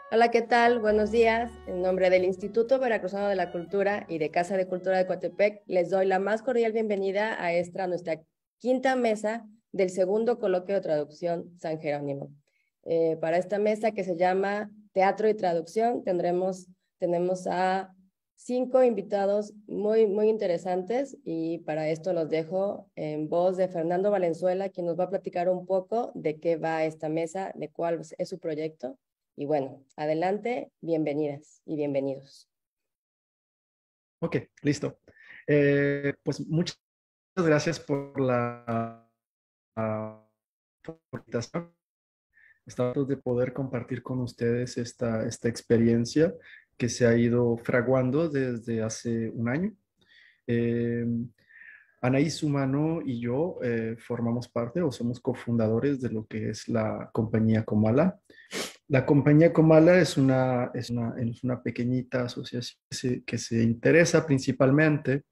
Hola, ¿qué tal? Buenos días. En nombre del Instituto Veracruzano de la Cultura y de Casa de Cultura de Coatepec, les doy la más cordial bienvenida a nuestra quinta mesa del segundo coloquio de traducción San Jerónimo. Para esta mesa que se llama Teatro y Traducción, tenemos a 5 invitados muy interesantes y para esto los dejo en voz de Fernando Valenzuela, quien nos va a platicar un poco de qué va esta mesa, de cuál es su proyecto. Y bueno, adelante, bienvenidas y bienvenidos. Ok, listo. Pues muchas gracias por la invitación. Estamos de poder compartir con ustedes esta experiencia que se ha ido fraguando desde hace un año. Eh, Anaís Humano y yo formamos parte o somos cofundadores de lo que es la compañía Comala. La compañía Comala es una pequeñita asociación que se interesa principalmente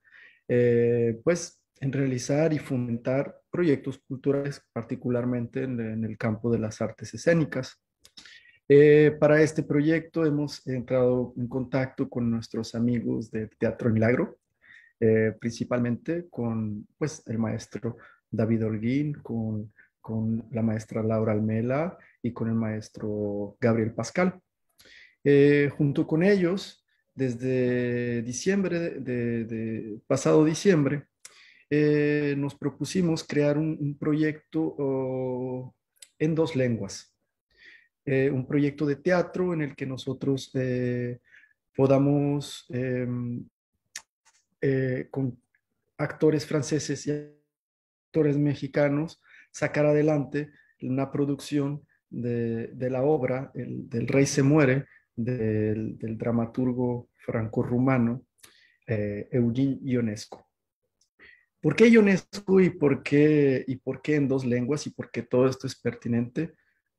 pues en realizar y fomentar proyectos culturales, particularmente en el campo de las artes escénicas. Para este proyecto hemos entrado en contacto con nuestros amigos de Teatro Milagro, principalmente con pues, el maestro David Holguín, con la maestra Laura Almela y con el maestro Gabriel Pascal. Junto con ellos, desde diciembre, pasado diciembre, nos propusimos crear un proyecto en dos lenguas. Un proyecto de teatro en el que nosotros podamos, con actores franceses y actores mexicanos, sacar adelante una producción de la obra del Rey se muere, del dramaturgo franco-rumano Eugene Ionesco. ¿Por qué Ionesco y por qué en dos lenguas y por qué todo esto es pertinente?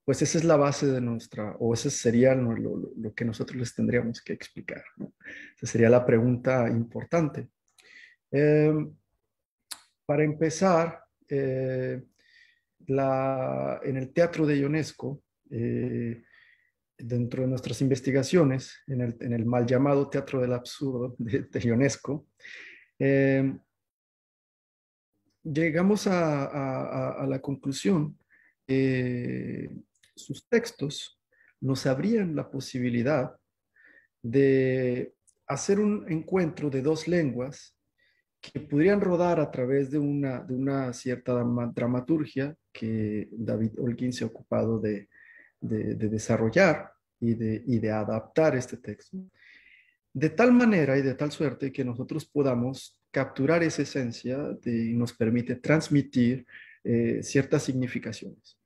Pues esa es la base de o ese sería lo que nosotros les tendríamos que explicar, ¿no? Esa sería la pregunta importante. Eh, para empezar, en el teatro de Ionesco, dentro de nuestras investigaciones, en el mal llamado teatro del absurdo de Ionesco, eh, llegamos a la conclusión que sus textos nos abrían la posibilidad de hacer un encuentro de dos lenguas que podrían rodar a través de una cierta dramaturgia que David Holguín se ha ocupado de desarrollar y de adaptar este texto, de tal manera y de tal suerte que nosotros podamos capturar esa esencia y nos permite transmitir ciertas significaciones.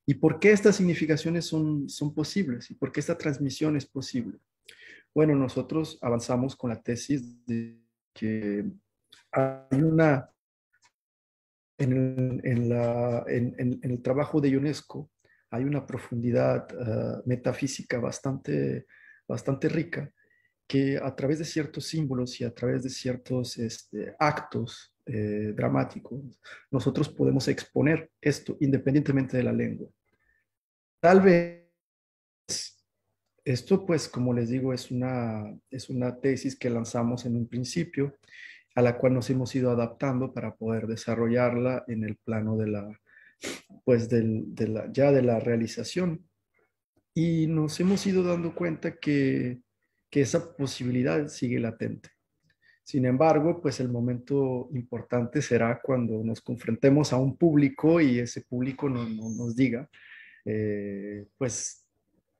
¿Y por qué estas significaciones son posibles? ¿Y por qué esta transmisión es posible? Bueno, nosotros avanzamos con la tesis de que hay en el trabajo de UNESCO hay una profundidad metafísica bastante rica que a través de ciertos símbolos y a través de ciertos actos dramáticos, nosotros podemos exponer esto independientemente de la lengua. Tal vez esto, pues, como les digo, es una tesis que lanzamos en un principio, a la cual nos hemos ido adaptando para poder desarrollarla en el plano pues, ya de la realización. Y nos hemos ido dando cuenta que esa posibilidad sigue latente. Sin embargo, pues el momento importante será cuando nos confrontemos a un público y ese público nos diga, pues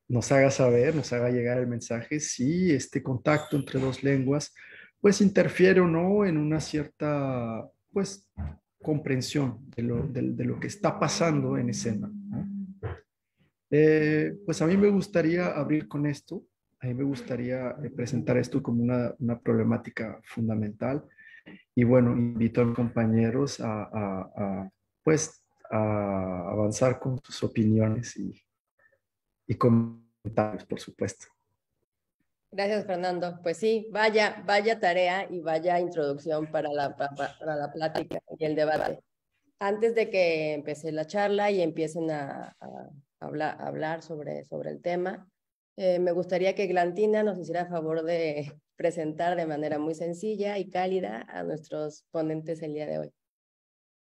nos haga saber, nos haga llegar el mensaje si este contacto entre dos lenguas pues interfiere o no en una cierta pues comprensión de lo que está pasando en escena, ¿no? Pues a mí me gustaría abrir con esto, a mí me gustaría presentar esto como una problemática fundamental y bueno, invito a los compañeros pues, a avanzar con sus opiniones y comentarios, por supuesto. Gracias, Fernando. Pues sí, vaya tarea y vaya introducción para la plática y el debate. Antes de que empiece la charla y empiecen a hablar sobre el tema, Me gustaría que Glantina nos hiciera favor de presentar de manera muy sencilla y cálida a nuestros ponentes el día de hoy.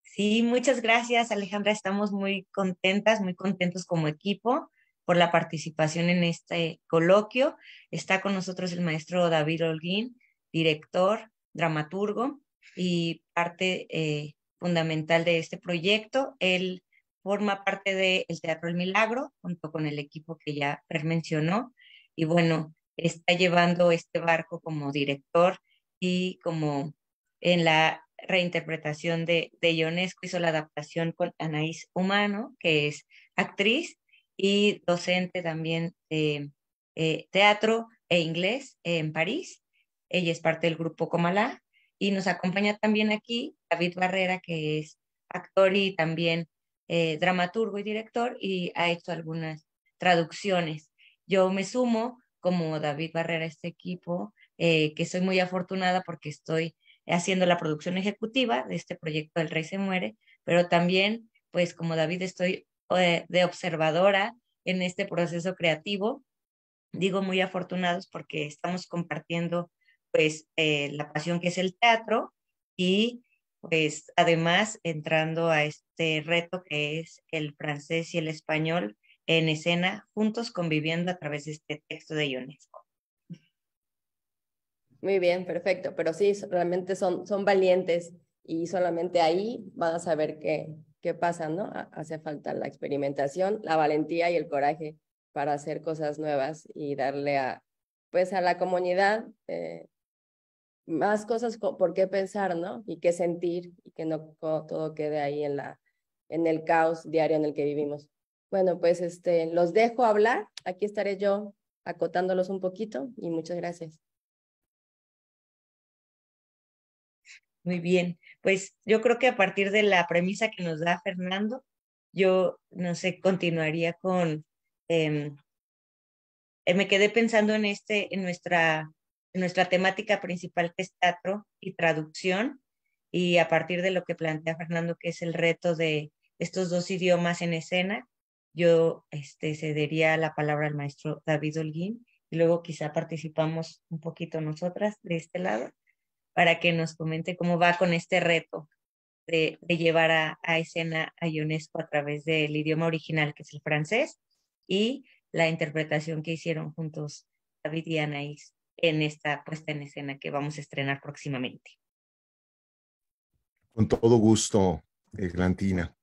Sí, muchas gracias, Alejandra. Estamos muy contentas, muy contentos como equipo por la participación en este coloquio. Está con nosotros el maestro David Holguín, director, dramaturgo y parte fundamental de este proyecto. Él forma parte del Teatro El Milagro, junto con el equipo que ya Fer mencionó. Y bueno, está llevando este barco como director y como en la reinterpretación de Ionesco, hizo la adaptación con Anaís Humano, que es actriz y docente también de teatro e inglés en París. Ella es parte del grupo Comala y nos acompaña también aquí David Barrera, que es actor y también dramaturgo y director y ha hecho algunas traducciones. Yo me sumo como David Barrera a este equipo, que soy muy afortunada porque estoy haciendo la producción ejecutiva de este proyecto El Rey se muere, pero también, pues como David, estoy de observadora en este proceso creativo. Digo muy afortunados porque estamos compartiendo pues la pasión que es el teatro y pues además entrando a este reto que es el francés y el español en escena, juntos conviviendo a través de este texto de Ionesco. Muy bien, perfecto, pero sí, realmente son valientes y solamente ahí van a saber qué pasa, ¿no? Hace falta la experimentación, la valentía y el coraje para hacer cosas nuevas y darle pues a la comunidad más cosas por qué pensar, ¿no? Y qué sentir y que no todo quede ahí en el caos diario en el que vivimos. Bueno, pues los dejo hablar, aquí estaré yo acotándolos un poquito y muchas gracias. Muy bien, pues yo creo que a partir de la premisa que nos da Fernando, yo, no sé, continuaría con, me quedé pensando en nuestra temática principal que es teatro y traducción, y a partir de lo que plantea Fernando, que es el reto de estos dos idiomas en escena, yo cedería la palabra al maestro David Holguín, y luego quizá participamos un poquito nosotras de este lado para que nos comente cómo va con este reto de llevar a escena a Ionesco a través del idioma original, que es el francés, y la interpretación que hicieron juntos David y Anaís en esta puesta en escena que vamos a estrenar próximamente. Con todo gusto, Glantina.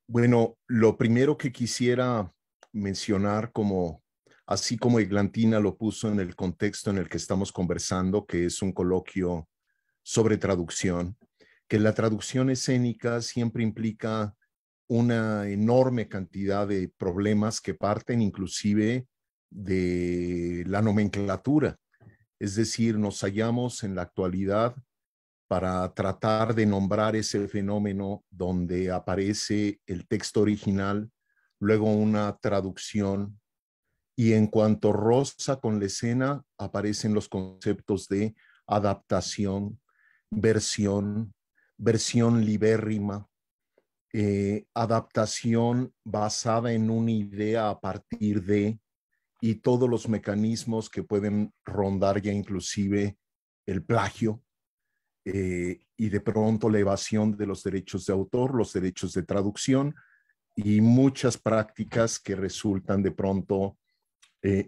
Bueno, lo primero que quisiera mencionar, así como Eglantina lo puso en el contexto en el que estamos conversando, que es un coloquio sobre traducción, que la traducción escénica siempre implica una enorme cantidad de problemas que parten inclusive de la nomenclatura. Es decir, nos hallamos en la actualidad para tratar de nombrar ese fenómeno donde aparece el texto original, luego una traducción, y en cuanto roza con la escena, aparecen los conceptos de adaptación, versión, versión libérrima, adaptación basada en una idea a partir de, y todos los mecanismos que pueden rondar ya inclusive el plagio, y de pronto la evasión de los derechos de autor, los derechos de traducción y muchas prácticas que resultan de pronto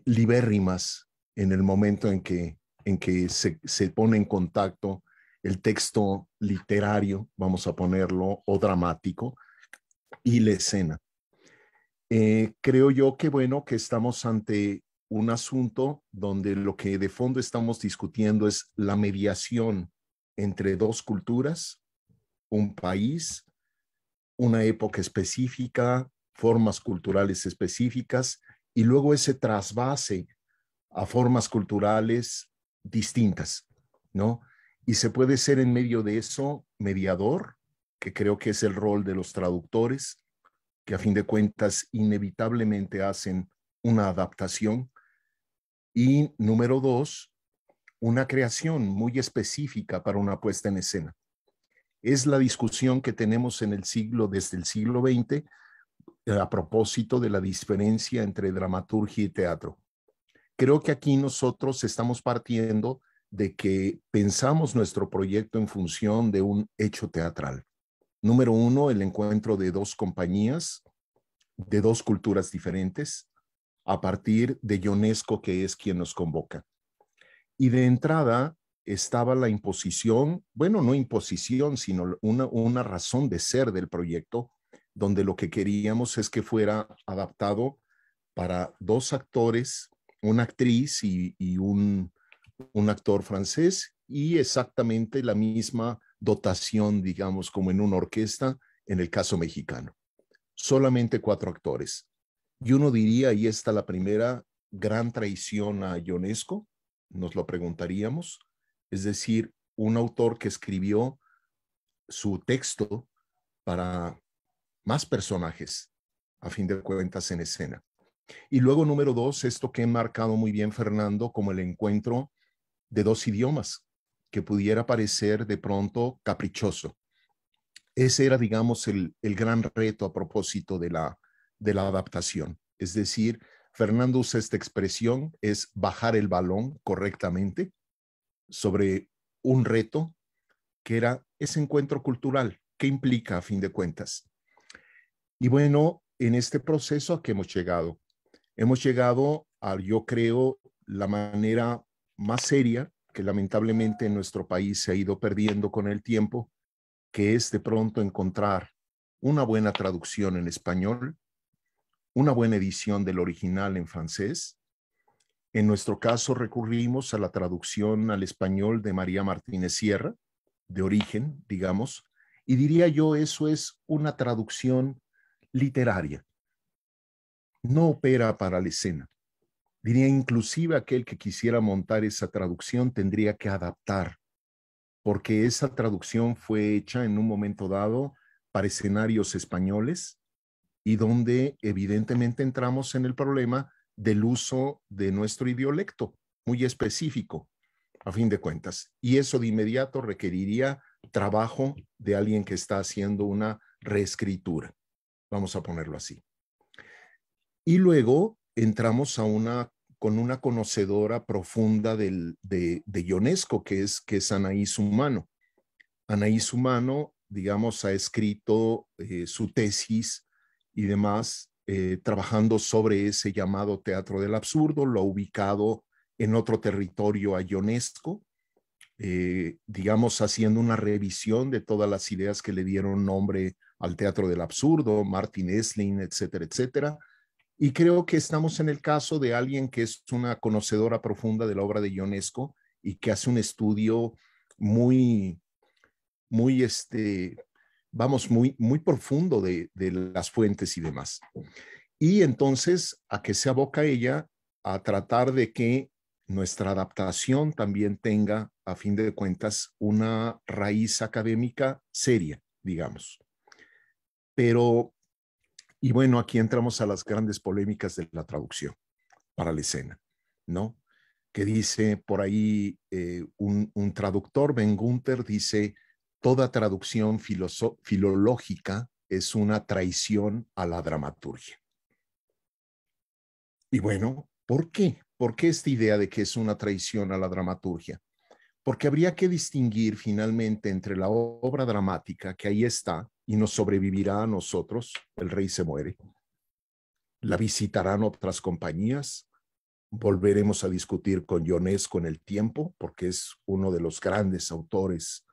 libérrimas en el momento en que se pone en contacto el texto literario, vamos a ponerlo, o dramático, y la escena. Creo yo que bueno, que estamos ante un asunto donde lo que de fondo estamos discutiendo es la mediación entre dos culturas, un país, una época específica, formas culturales específicas, y luego ese trasvase a formas culturales distintas, ¿no? Y se puede ser en medio de eso mediador, que creo que es el rol de los traductores, que a fin de cuentas inevitablemente hacen una adaptación. Y número dos, una creación muy específica para una puesta en escena. Es la discusión que tenemos en desde el siglo XX, a propósito de la diferencia entre dramaturgia y teatro. creo que aquí nosotros estamos partiendo de que pensamos nuestro proyecto en función de un hecho teatral. Número uno, el encuentro de dos compañías, de dos culturas diferentes, a partir de Ionesco, que es quien nos convoca. Y de entrada estaba la imposición, bueno, no imposición, sino una razón de ser del proyecto, donde lo que queríamos es que fuera adaptado para dos actores, una actriz y un actor francés, y exactamente la misma dotación, digamos, como en una orquesta, en el caso mexicano. Solamente 4 actores. Y uno diría, y está la primera gran traición a Ionesco, nos lo preguntaríamos, es decir, un autor que escribió su texto para más personajes, a fin de cuentas, en escena. Y luego, número 2, esto que he marcado muy bien, Fernando, como el encuentro de dos idiomas, que pudiera parecer de pronto caprichoso. Ese era, digamos, el gran reto a propósito de la adaptación. Es decir, Fernando usa esta expresión, es bajar el balón correctamente sobre un reto que era ese encuentro cultural. ¿Qué implica a fin de cuentas? Y bueno, en este proceso a que hemos llegado. Hemos llegado a, yo creo, la manera más seria que lamentablemente en nuestro país se ha ido perdiendo con el tiempo, que es de pronto encontrar una buena traducción en español, una buena edición del original en francés. En nuestro caso recurrimos a la traducción al español de María Martínez Sierra, de origen, digamos, y diría yo eso es una traducción literaria. No opera para la escena. Diría inclusive aquel que quisiera montar esa traducción tendría que adaptar, porque esa traducción fue hecha en un momento dado para escenarios españoles y donde evidentemente entramos en el problema del uso de nuestro idiolecto, muy específico, a fin de cuentas. Y eso de inmediato requeriría trabajo de alguien que está haciendo una reescritura, vamos a ponerlo así. Y luego entramos con una conocedora profunda de Ionesco, que es Anaís Humano. Anaís Humano, digamos, ha escrito su tesis y demás, trabajando sobre ese llamado teatro del absurdo, lo ha ubicado en otro territorio a Ionesco, digamos, haciendo una revisión de todas las ideas que le dieron nombre al teatro del absurdo, Martin Esslin, etcétera, etcétera. Y creo que estamos en el caso de alguien que es una conocedora profunda de la obra de Ionesco y que hace un estudio muy muy profundo de las fuentes y demás. Y entonces, ¿a qué se aboca ella? A tratar de que nuestra adaptación también tenga, a fin de cuentas, una raíz académica seria, digamos. Pero, y bueno, aquí entramos a las grandes polémicas de la traducción para la escena, ¿no? Que dice por ahí un traductor, Ben Gunther, dice, toda traducción filológica es una traición a la dramaturgia. Y bueno, ¿por qué? ¿Por qué esta idea de que es una traición a la dramaturgia? Porque habría que distinguir finalmente entre la obra dramática, que ahí está y nos sobrevivirá a nosotros, El Rey se muere, la visitarán otras compañías, volveremos a discutir con Ionesco en el tiempo, porque es uno de los grandes autores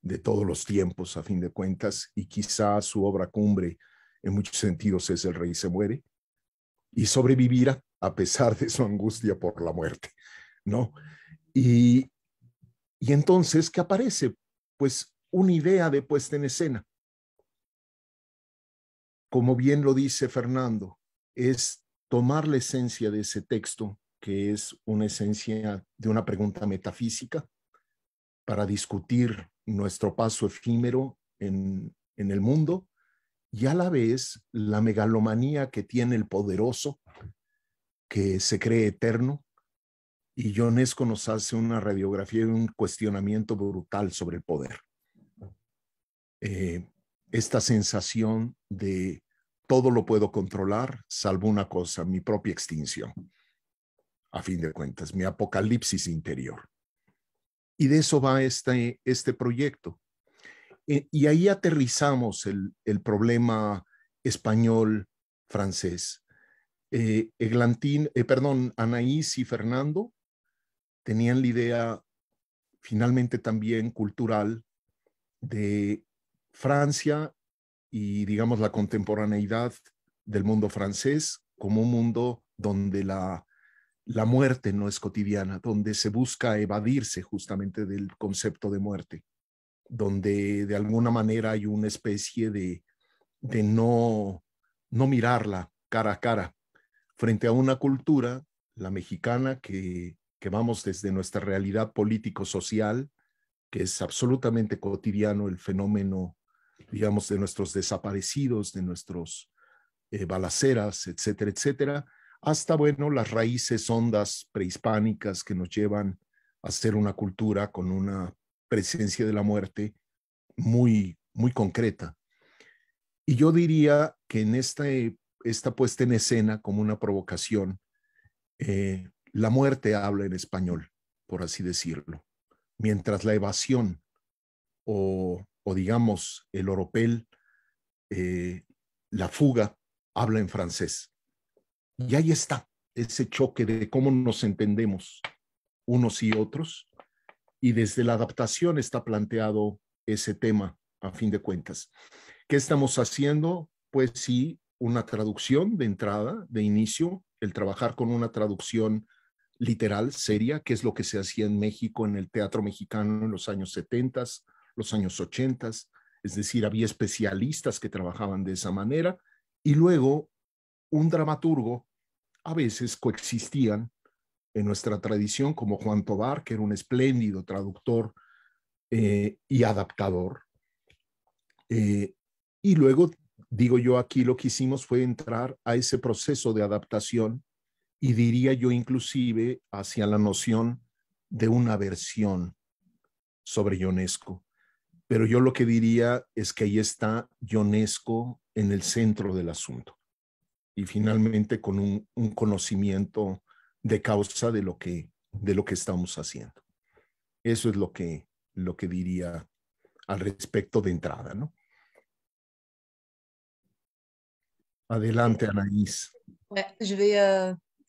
de todos los tiempos, a fin de cuentas, y quizá su obra cumbre en muchos sentidos es El Rey se muere, y sobrevivirá a pesar de su angustia por la muerte, ¿no? Y entonces, ¿qué aparece? Pues una idea de puesta en escena. Como bien lo dice Fernando, es tomar la esencia de ese texto, que es una esencia de una pregunta metafísica, para discutir nuestro paso efímero en el mundo y a la vez la megalomanía que tiene el poderoso, que se cree eterno, y Ionesco nos hace una radiografía y un cuestionamiento brutal sobre el poder. Esta sensación de todo lo puedo controlar, salvo una cosa, mi propia extinción. a fin de cuentas, mi apocalipsis interior. Y de eso va este proyecto. Y ahí aterrizamos el problema español-francés. Anaís y Fernando tenían la idea finalmente también cultural de Francia y, digamos, la contemporaneidad del mundo francés como un mundo donde la muerte no es cotidiana, donde se busca evadirse justamente del concepto de muerte, donde de alguna manera hay una especie de no mirarla cara a cara frente a una cultura, la mexicana, que vamos desde nuestra realidad político-social, que es absolutamente cotidiano el fenómeno, digamos, de nuestros desaparecidos, de nuestros balaceras, etcétera, etcétera, hasta, bueno, las raíces hondas prehispánicas que nos llevan a ser una cultura con una presencia de la muerte muy, muy concreta. Y yo diría que en esta puesta en escena como una provocación, la muerte habla en español, por así decirlo, mientras la evasión o digamos el oropel, la fuga, habla en francés. Y ahí está ese choque de cómo nos entendemos unos y otros, y desde la adaptación está planteado ese tema, a fin de cuentas. ¿Qué estamos haciendo? Pues sí, una traducción de entrada, de inicio, el trabajar con una traducción literal, seria, que es lo que se hacía en México, en el teatro mexicano en los años 70, los años 80, es decir, había especialistas que trabajaban de esa manera, y luego un dramaturgo, a veces coexistían en nuestra tradición, como Juan Tobar, que era un espléndido traductor y adaptador. Y luego, digo yo, aquí lo que hicimos fue entrar a ese proceso de adaptación, y diría yo inclusive hacia la noción de una versión sobre Ionesco. Pero yo lo que diría es que ahí está Ionesco en el centro del asunto, y finalmente con un conocimiento de causa de lo que estamos haciendo. Eso es lo que diría al respecto de entrada, ¿no? Adelante, Anaïs. Ouais,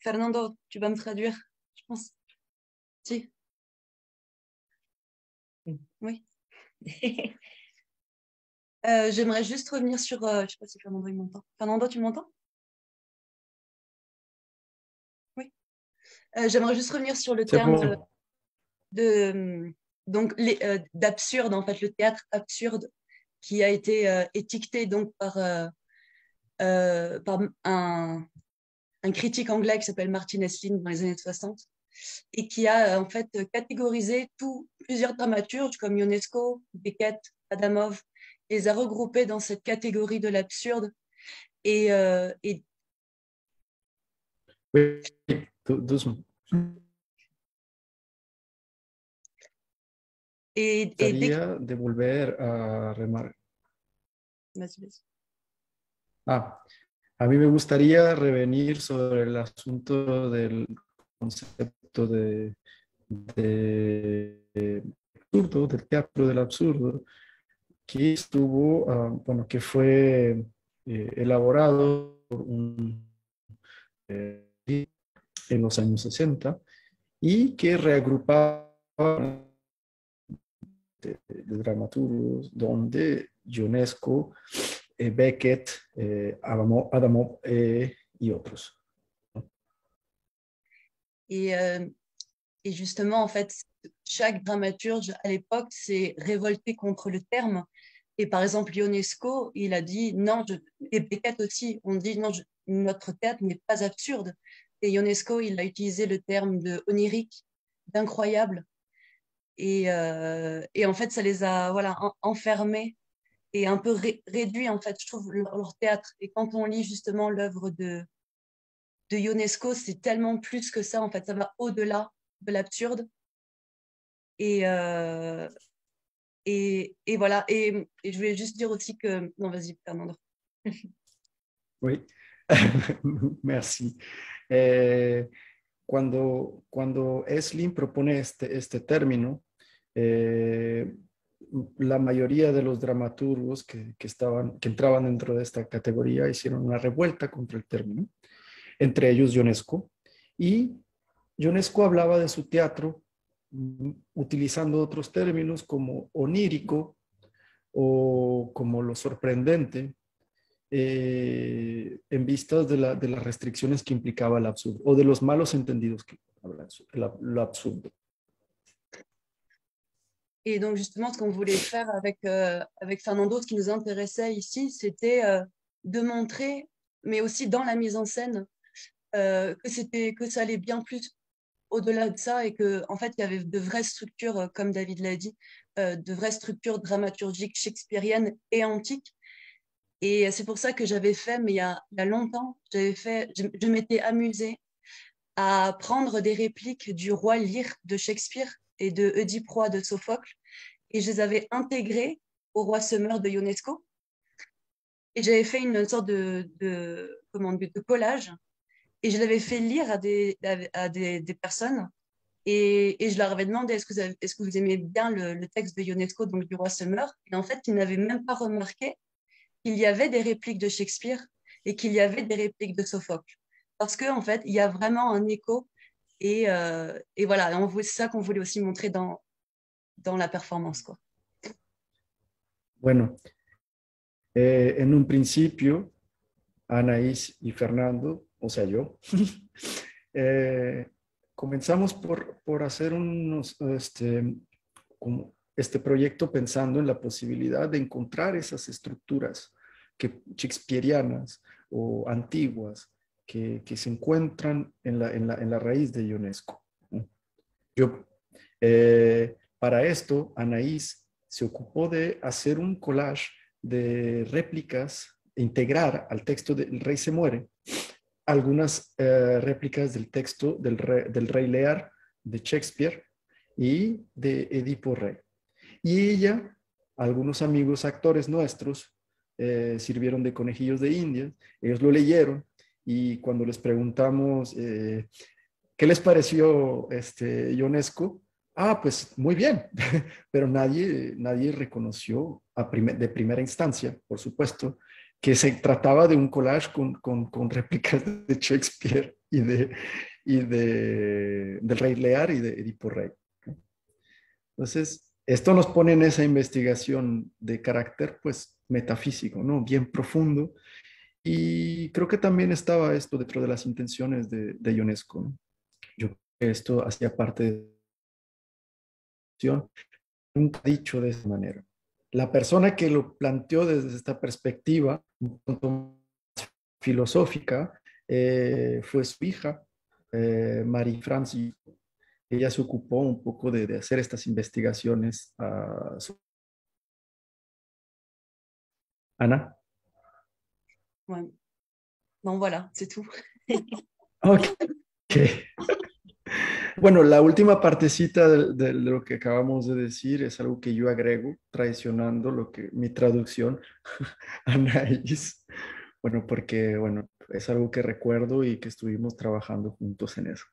Fernando, tu vas me traduire, je pense. Si. Oui. J'aimerais juste revenir sur... je ne sais pas si Fernando il m'entend. Fernando, tu m'entends? Oui. J'aimerais juste revenir sur le terme d'absurde, en fait, le théâtre absurde qui a été étiqueté donc par un critique anglais qui s'appelle Martin Esslin dans les années 60 et qui a en fait catégorisé plusieurs dramaturges comme Ionesco, Beckett, Adamov, et les a regroupés dans cette catégorie de l'absurde. Et Oui, doucement. Gustaría de volver a remarcar. A mí me gustaría revenir sobre el asunto del concepto de absurdo, del teatro del absurdo, que estuvo, bueno, que fue elaborado por en los años 60 y que reagrupaba de dramaturgos donde Ionesco, Beckett, Adamov y otros. Et justement, en fait, chaque dramaturge à l'époque s'est révolté contre le terme. Et par exemple, Ionesco, il a dit non, et Beckett aussi, on dit non, notre théâtre n'est pas absurde. Et Ionesco, il a utilisé le terme de onirique, d'incroyable. Et en fait, ça les a enfermés et un peu réduits, en fait, je trouve, leur théâtre. Et quand on lit justement l'œuvre de Ionesco, c'est tellement plus que ça, en fait, ça va au-delà de l'absurde. Et voilà. Et je voulais juste dire aussi que... Non, vas-y, Fernando. Oui, merci. cuando Esslin propone este término, la mayoría de los dramaturgos que entraban dentro de esta categoría hicieron una revuelta contra el término, entre ellos Ionesco. Y Ionesco hablaba de su teatro utilizando otros términos como onírico o como lo sorprendente, en vistas de las restricciones que implicaba el absurdo o de los malos entendidos que habla lo absurdo. Et donc justement, ce qu'on voulait faire avec Fernando, ce qui nous intéressait ici, c'était de montrer, mais aussi dans la mise en scène, que ça allait bien plus au-delà de ça et que en fait, il y avait de vraies structures, comme David l'a dit, de vraies structures dramaturgiques shakespeariennes et antiques. Et c'est pour ça que j'avais fait, mais il y a longtemps, je m'étais amusée à prendre des répliques du roi Lear de Shakespeare et de Oedipe Roi de Sophocle, et je les avais intégrées au roi Summer de Ionesco. Et j'avais fait une sorte de collage, et je l'avais fait lire à des personnes, et je leur avais demandé est-ce que vous aimez bien le texte de Ionesco, donc du roi Summer. Et en fait, ils n'avaient même pas remarqué qu'il y avait des répliques de Shakespeare et qu'il y avait des répliques de Sophocle. Parce qu'en fait, il y a vraiment un écho. Et voilà, c'est ça qu'on voulait aussi montrer dans la performance, quoi. Bueno, en un principio, Anaís y Fernando, o sea yo, comenzamos por hacer este proyecto pensando en la posibilidad de encontrar esas estructuras shakespearianas o antiguas que se encuentran en la raíz de Ionesco. Para esto, Anaís se ocupó de hacer un collage de réplicas, integrar al texto de El Rey se muere, algunas réplicas del texto del Rey Lear de Shakespeare y de Edipo Rey. Y ella, algunos amigos actores nuestros, sirvieron de conejillos de Indias, ellos lo leyeron y cuando les preguntamos ¿qué les pareció Ionesco? Pues muy bien, pero nadie reconoció de primera instancia, por supuesto, que se trataba de un collage con réplicas de Shakespeare y del Rey Lear y de Edipo Rey. Entonces, esto nos pone en esa investigación de carácter, pues, metafísico, ¿no? Bien profundo. Y creo que también estaba esto dentro de las intenciones de Ionesco, ¿no? Yo creo que esto hacía parte de nunca dicho de esa manera. La persona que lo planteó desde esta perspectiva un tanto más filosófica fue su hija, Marie-France. Ella se ocupó un poco de hacer estas investigaciones. Ana. Ouais. Bon, voilà, c'est tout. Ok. Bueno, la última partecita de lo que acabamos de decir es algo que yo agrego, traicionando mi traducción, Anaís. Bueno, porque bueno, es algo que recuerdo y que estuvimos trabajando juntos en eso.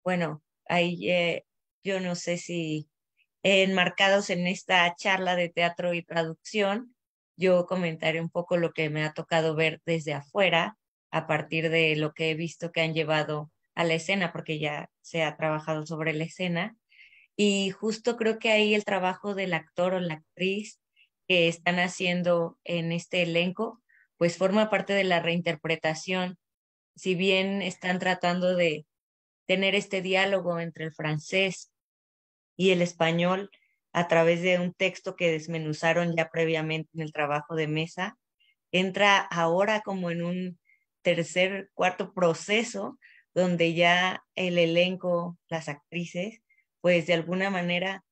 Bueno, ahí yo no sé si enmarcados en esta charla de teatro y traducción, yo comentaré un poco lo que me ha tocado ver desde afuera a partir de lo que he visto que han llevado a la escena, porque ya se ha trabajado sobre la escena. Y justo creo que ahí el trabajo del actor o la actriz que están haciendo en este elenco, pues forma parte de la reinterpretación. Si bien están tratando de tener este diálogo entre el francés y el español a través de un texto que desmenuzaron ya previamente en el trabajo de mesa, entra ahora como en un tercer, cuarto proceso donde ya el elenco, las actrices, pues de alguna manera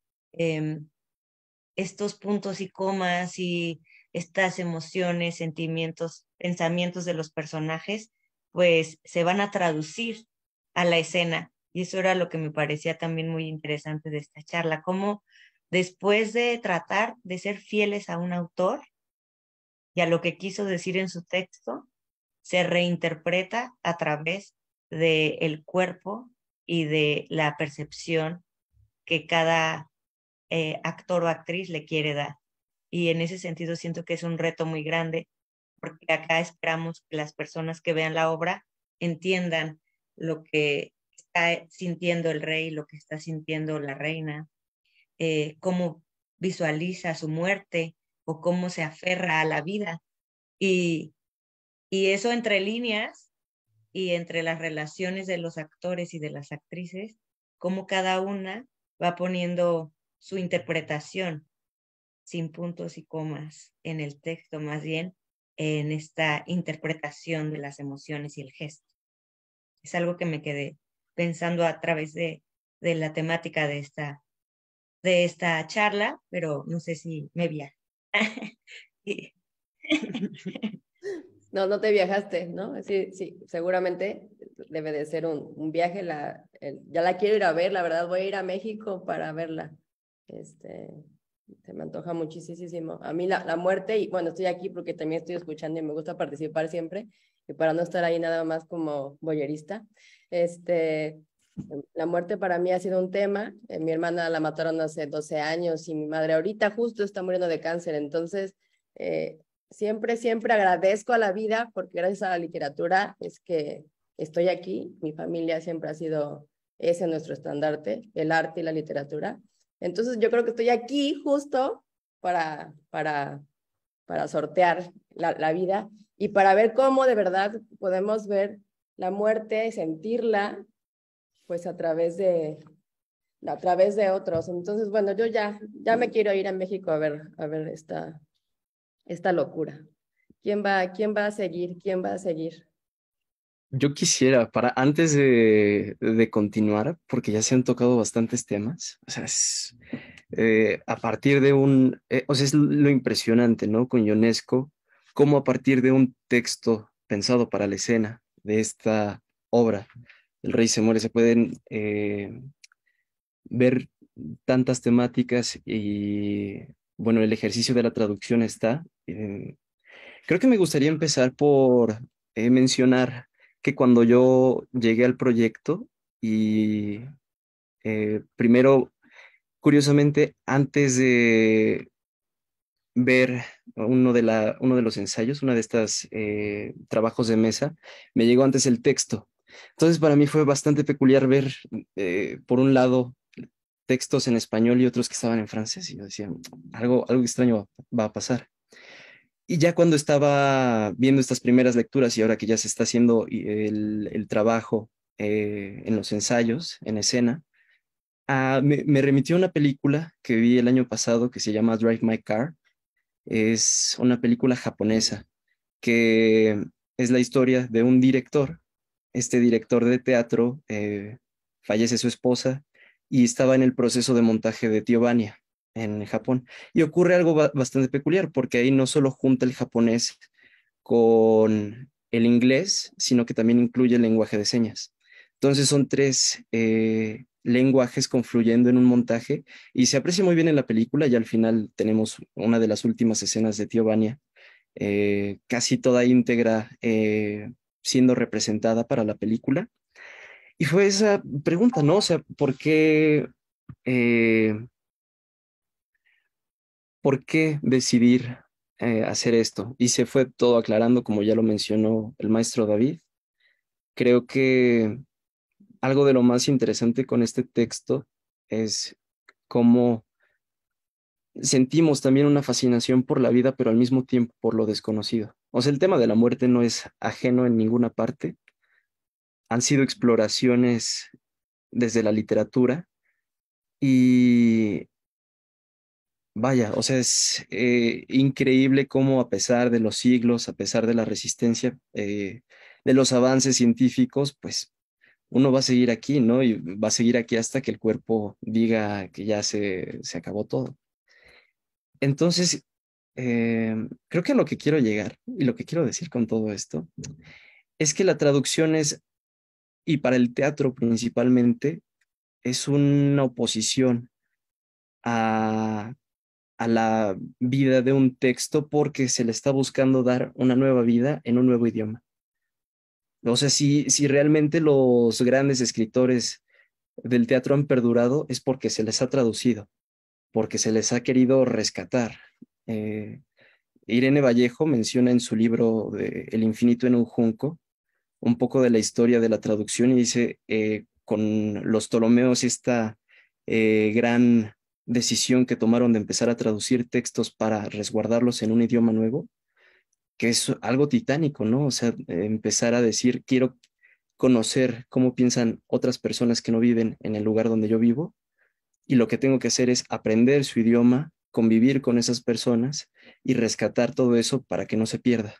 estos puntos y comas y estas emociones, sentimientos, pensamientos de los personajes, pues se van a traducir a la escena. Y eso era lo que me parecía también muy interesante de esta charla, cómo después de tratar de ser fieles a un autor y a lo que quiso decir en su texto, se reinterpreta a través del cuerpo y de la percepción que cada actor o actriz le quiere dar. Y en ese sentido siento que es un reto muy grande, porque acá esperamos que las personas que vean la obra entiendan lo que está sintiendo el rey, lo que está sintiendo la reina, cómo visualiza su muerte o cómo se aferra a la vida. Y, y eso entre líneas y entre las relaciones de los actores y de las actrices, cómo cada una va poniendo su interpretación sin puntos y comas en el texto, más bien en esta interpretación de las emociones y el gesto. Es algo que me quedé pensando a través de la temática de esta charla, pero no sé si me viaja. No, no te viajaste, ¿no? Sí, sí, seguramente debe de ser un viaje. Ya la quiero ir a ver, la verdad, voy a ir a México para verla. Se me antoja muchísimo. A mí la muerte, y bueno, estoy aquí porque también estoy escuchando y me gusta participar siempre, y para no estar ahí nada más como boyerista. La muerte para mí ha sido un tema. Mi hermana la mataron hace 12 años y mi madre ahorita justo está muriendo de cáncer. Entonces, siempre agradezco a la vida porque gracias a la literatura es que estoy aquí. Mi familia siempre ha sido ese nuestro estandarte, el arte y la literatura. Entonces yo creo que estoy aquí justo para sortear la vida y para ver cómo de verdad podemos ver la muerte, sentirla, pues a través de otros. Entonces, bueno, yo ya me quiero ir a México a ver esta locura. ¿Quién va a seguir? ¿Quién va a seguir? Yo quisiera, antes de continuar, porque ya se han tocado bastantes temas, o sea, a partir de o sea, es lo impresionante, ¿no? Con Ionesco, cómo a partir de un texto pensado para la escena de esta obra, El Rey se muere, se pueden ver tantas temáticas y, bueno, el ejercicio de la traducción está. Creo que me gustaría empezar por mencionar que cuando yo llegué al proyecto y primero, curiosamente, antes de ver uno de los ensayos, una de estas trabajos de mesa, me llegó antes el texto. Entonces, para mí fue bastante peculiar ver, por un lado, textos en español y otros que estaban en francés. Y yo decía, algo extraño va a pasar. Y ya cuando estaba viendo estas primeras lecturas y ahora que ya se está haciendo el trabajo en los ensayos, en escena, me remitió a una película que vi el año pasado que se llama Drive My Car. Es una película japonesa que es la historia de un director. Este director de teatro fallece su esposa y estaba en el proceso de montaje de Tío Vania en Japón. Y ocurre algo bastante peculiar porque ahí no solo junta el japonés con el inglés, sino que también incluye el lenguaje de señas. Entonces son tres lenguajes confluyendo en un montaje y se aprecia muy bien en la película y al final tenemos una de las últimas escenas de Tío Vania, casi toda íntegra, siendo representada para la película. Y fue esa pregunta, ¿no? O sea, eh, ¿por qué decidir hacer esto? Y se fue todo aclarando, como ya lo mencionó el maestro David. Creo que algo de lo más interesante con este texto es cómo sentimos también una fascinación por la vida, pero al mismo tiempo por lo desconocido. O sea, el tema de la muerte no es ajeno en ninguna parte. Han sido exploraciones desde la literatura y vaya, o sea, es increíble cómo a pesar de los siglos, a pesar de la resistencia, de los avances científicos, pues uno va a seguir aquí, ¿no? Y va a seguir aquí hasta que el cuerpo diga que ya se acabó todo. Entonces, creo que a lo que quiero llegar y lo que quiero decir con todo esto es que la traducción es, y para el teatro principalmente, es una oposición a, a la vida de un texto porque se le está buscando dar una nueva vida en un nuevo idioma. O sea, si realmente los grandes escritores del teatro han perdurado es porque se les ha traducido, porque se les ha querido rescatar. Eh, Irene Vallejo menciona en su libro de El infinito en un junco un poco de la historia de la traducción y dice, con los Ptolomeos, esta gran decisión que tomaron de empezar a traducir textos para resguardarlos en un idioma nuevo, que es algo titánico, ¿no? O sea, empezar a decir, quiero conocer cómo piensan otras personas que no viven en el lugar donde yo vivo y lo que tengo que hacer es aprender su idioma, convivir con esas personas y rescatar todo eso para que no se pierda.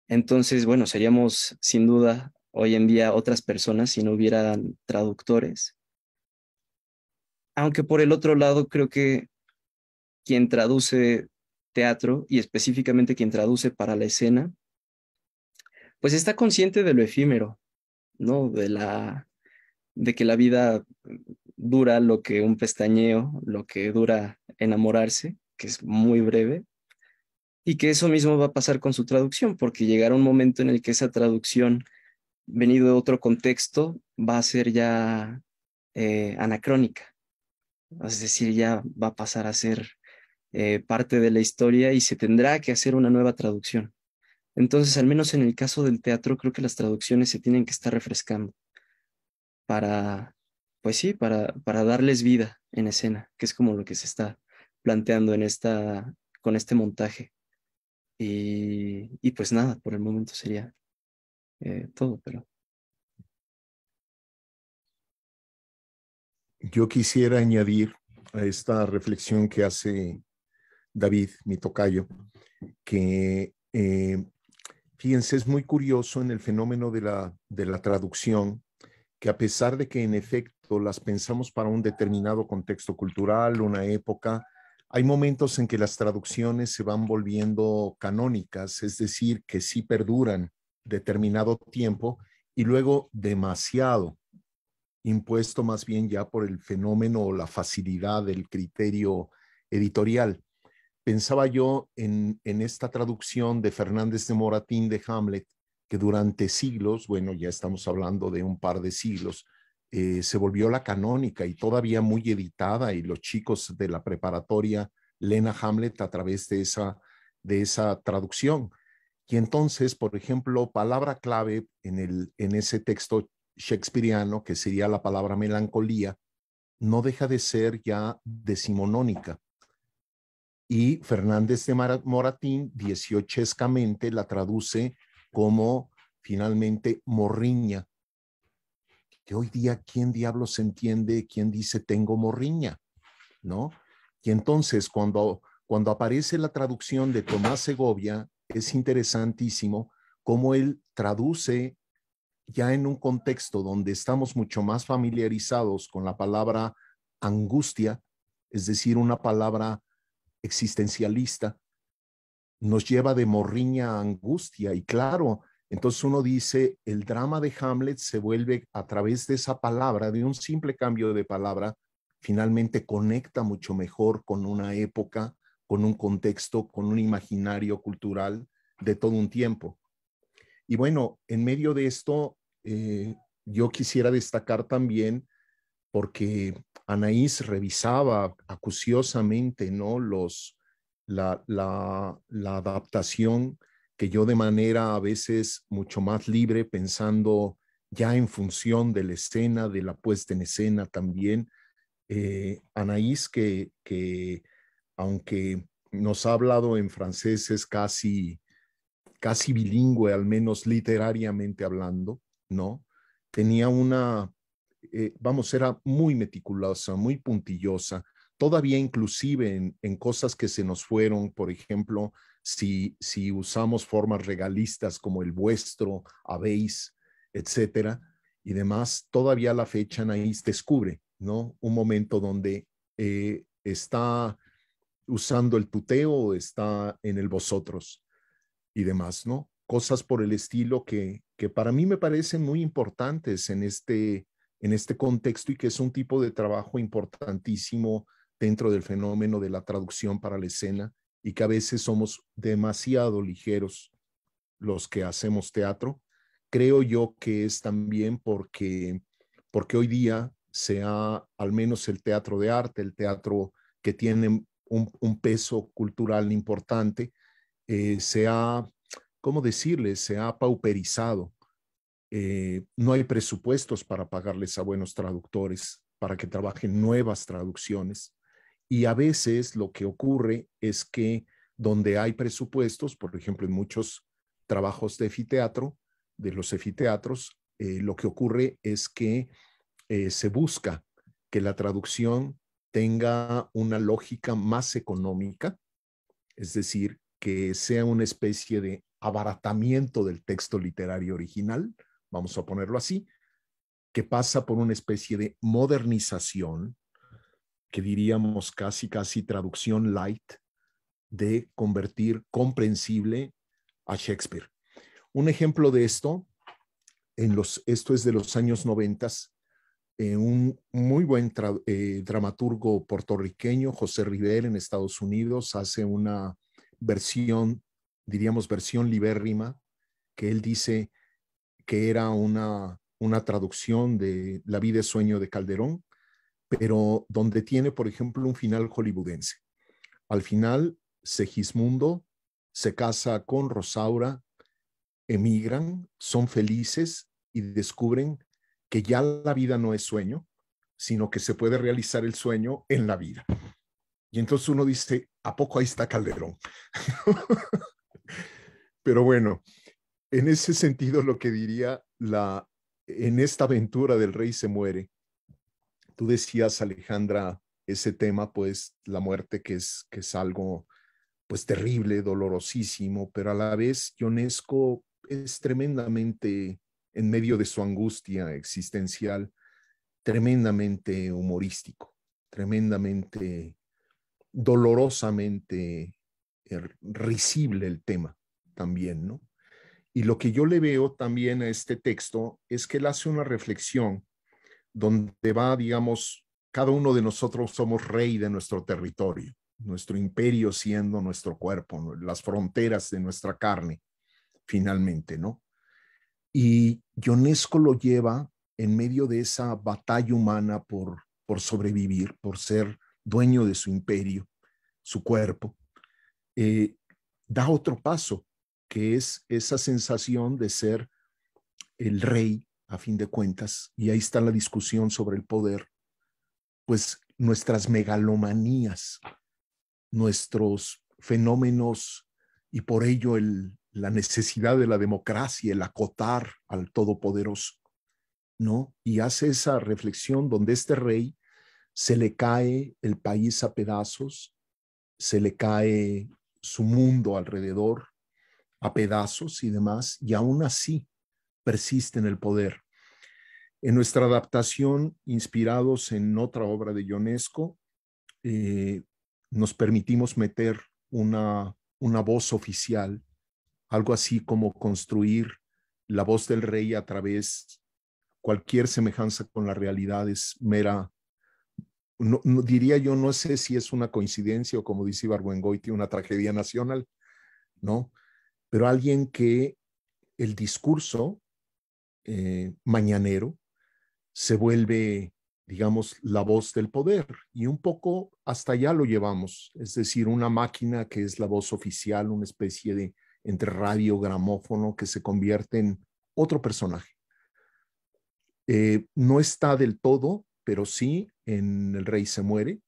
Entonces, bueno, seríamos sin duda hoy en día otras personas si no hubieran traductores. Aunque por el otro lado, creo que quien traduce teatro y específicamente quien traduce para la escena, pues está consciente de lo efímero, ¿no? De que la vida dura lo que un pestañeo, lo que dura enamorarse, que es muy breve, y que eso mismo va a pasar con su traducción, porque llegará un momento en el que esa traducción, venido de otro contexto, va a ser ya anacrónica, es decir, ya va a pasar a ser parte de la historia y se tendrá que hacer una nueva traducción. Entonces, al menos en el caso del teatro, creo que las traducciones se tienen que estar refrescando para, pues sí, para darles vida en escena, que es como lo que se está planteando con este montaje. Y pues nada, por el momento sería todo, pero Yo quisiera añadir a esta reflexión que hace David, mi tocayo, que fíjense, es muy curioso en el fenómeno de la traducción, que a pesar de que en efecto las pensamos para un determinado contexto cultural, una época, hay momentos en que las traducciones se van volviendo canónicas, es decir, que sí perduran determinado tiempo y luego demasiado, impuesto más bien ya por el fenómeno o la facilidad del criterio editorial. Pensaba yo en esta traducción de Fernández de Moratín de Hamlet, que durante siglos, bueno, ya estamos hablando de un par de siglos, se volvió la canónica y todavía muy editada, y los chicos de la preparatoria leen a Hamlet a través de esa traducción. Y entonces, por ejemplo, palabra clave en ese texto shakespeariano, que sería la palabra melancolía, no deja de ser ya decimonónica. Y Fernández de Moratín, 18escamente, la traduce como finalmente morriña. Que hoy día, ¿quién diablos entiende quién dice tengo morriña? ¿No? Y entonces, cuando aparece la traducción de Tomás Segovia, es interesantísimo cómo él traduce ya en un contexto donde estamos mucho más familiarizados con la palabra angustia, es decir, una palabra existencialista, nos lleva de morriña a angustia. Y claro, entonces uno dice, el drama de Hamlet se vuelve a través de esa palabra, de un simple cambio de palabra, finalmente conecta mucho mejor con una época, con un contexto, con un imaginario cultural de todo un tiempo. Y bueno, en medio de esto, yo quisiera destacar también, porque Anaís revisaba acuciosamente, ¿no? La adaptación, que yo de manera a veces mucho más libre, pensando ya en función de la escena, de la puesta en escena también. Anaís, que aunque nos ha hablado en francés, es casi bilingüe, al menos literariamente hablando, ¿no? Tenía vamos, era muy meticulosa, muy puntillosa, todavía inclusive en cosas que se nos fueron, por ejemplo, si usamos formas regalistas como el vuestro, habéis, etcétera, y demás, todavía a la fecha Anaís descubre, ¿no? Un momento donde está usando el tuteo o está en el vosotros y demás, ¿no? Cosas por el estilo que para mí me parecen muy importantes en este contexto, y que es un tipo de trabajo importantísimo dentro del fenómeno de la traducción para la escena y que a veces somos demasiado ligeros los que hacemos teatro. Creo yo que es también porque hoy día al menos el teatro de arte, el teatro que tiene un peso cultural importante, ¿cómo decirle? Se ha pauperizado. No hay presupuestos para pagarles a buenos traductores, para que trabajen nuevas traducciones. Y a veces lo que ocurre es que donde hay presupuestos, por ejemplo, en muchos trabajos de efiteatro, de los efiteatros, lo que ocurre es que se busca que la traducción tenga una lógica más económica, es decir, que sea una especie de abaratamiento del texto literario original, vamos a ponerlo así, que pasa por una especie de modernización, que diríamos casi traducción light, de convertir comprensible a Shakespeare. Un ejemplo de esto, esto es de los años 90, un muy buen dramaturgo puertorriqueño, José Rivera, en Estados Unidos, hace una versión, diríamos versión libérrima, que él dice que era una traducción de La vida es sueño de Calderón, pero donde tiene, por ejemplo, un final hollywoodense. Al final, Segismundo se casa con Rosaura, emigran, son felices y descubren que ya la vida no es sueño, sino que se puede realizar el sueño en la vida. Y entonces uno dice, ¿a poco ahí está Calderón? Pero bueno, en ese sentido lo que diría en esta aventura del rey se muere, tú decías, Alejandra, ese tema, pues la muerte que es algo pues terrible, dolorosísimo, pero a la vez Ionesco es tremendamente, en medio de su angustia existencial, tremendamente humorístico, tremendamente dolorosamente risible el tema también, ¿no? Y lo que yo le veo también a este texto es que él hace una reflexión donde va, digamos, cada uno de nosotros somos rey de nuestro territorio, nuestro imperio siendo nuestro cuerpo, las fronteras de nuestra carne, finalmente, ¿no? Y Ionesco lo lleva en medio de esa batalla humana por sobrevivir, por ser dueño de su imperio, su cuerpo, da otro paso, que es esa sensación de ser el rey, a fin de cuentas, y ahí está la discusión sobre el poder, pues nuestras megalomanías, nuestros fenómenos y por ello la necesidad de la democracia, el acotar al todopoderoso, ¿no? Y hace esa reflexión donde este rey se le cae el país a pedazos, se le cae su mundo alrededor a pedazos y demás, y aún así persiste en el poder. En nuestra adaptación, inspirados en otra obra de Ionesco, nos permitimos meter una voz oficial, algo así como construir la voz del rey a través, cualquier semejanza con la realidad es mera, no, diría yo, no sé si es una coincidencia o como dice Ibargüengoitia, una tragedia nacional, ¿no? Pero alguien que el discurso mañanero se vuelve, digamos, la voz del poder y un poco hasta allá lo llevamos, es decir, una máquina que es la voz oficial, una especie de entre radio, gramófono que se convierte en otro personaje. No está del todo, pero sí en El Rey se muere,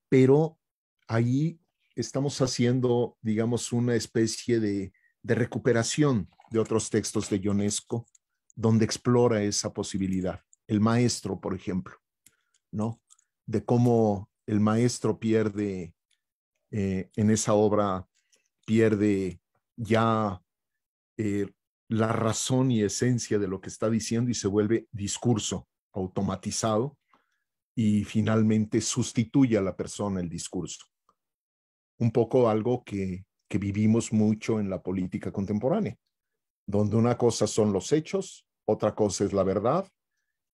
pero ahí estamos haciendo, digamos, una especie de recuperación de otros textos de Ionesco donde explora esa posibilidad. El maestro, por ejemplo, ¿no? De cómo el maestro pierde, en esa obra, pierde ya la razón y esencia de lo que está diciendo y se vuelve discurso automatizado y finalmente sustituye a la persona el discurso. Un poco algo que vivimos mucho en la política contemporánea, donde una cosa son los hechos, otra cosa es la verdad,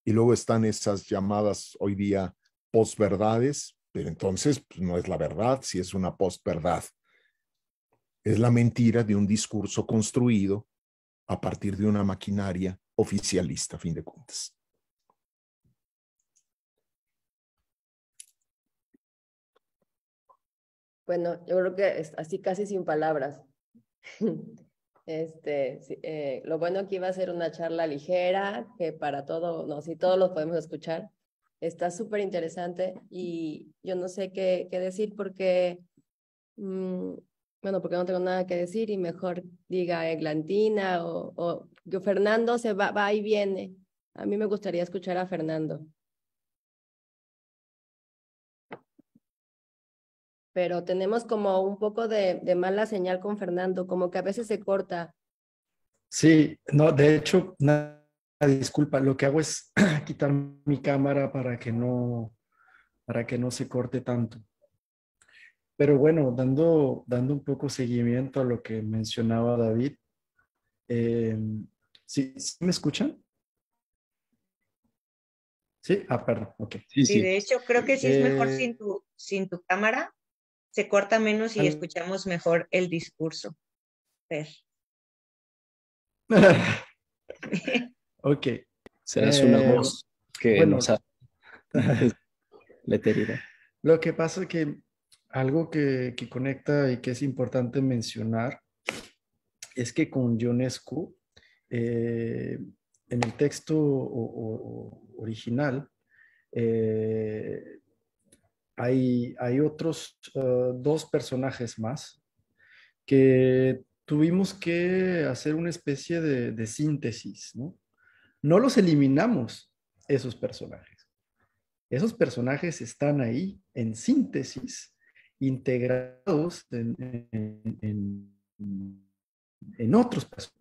y luego están esas llamadas hoy día posverdades, pero entonces pues, no es la verdad si es una posverdad. Es la mentira de un discurso construido a partir de una maquinaria oficialista, a fin de cuentas. Bueno, yo creo que es así casi sin palabras. Sí, lo bueno que iba a ser una charla ligera, que para todo, no, si todos lo podemos escuchar. Está súper interesante y yo no sé qué decir porque, bueno, porque no tengo nada que decir y mejor diga Eglantina o que Fernando se va y viene. A mí me gustaría escuchar a Fernando. Pero tenemos como un poco de mala señal con Fernando, como que a veces se corta. Sí, no, de hecho, disculpa, lo que hago es quitar mi cámara para que no se corte tanto. Pero bueno, dando un poco seguimiento a lo que mencionaba David, eh, ¿sí me escuchan? Sí, perdón, ok. Sí, Sí, sí. de hecho, creo que sí es mejor Eh, sin tu cámara. Se corta menos y al- escuchamos mejor el discurso. Fer. ok. Serás una Eh, voz que bueno, nos ha leteridad. lo que pasa es que algo que conecta y que es importante mencionar es que con Ionescu, en el texto original, eh, hay otros dos personajes más que tuvimos que hacer una especie de síntesis, ¿no? No los eliminamos, esos personajes. Esos personajes están ahí en síntesis, integrados en otros personajes.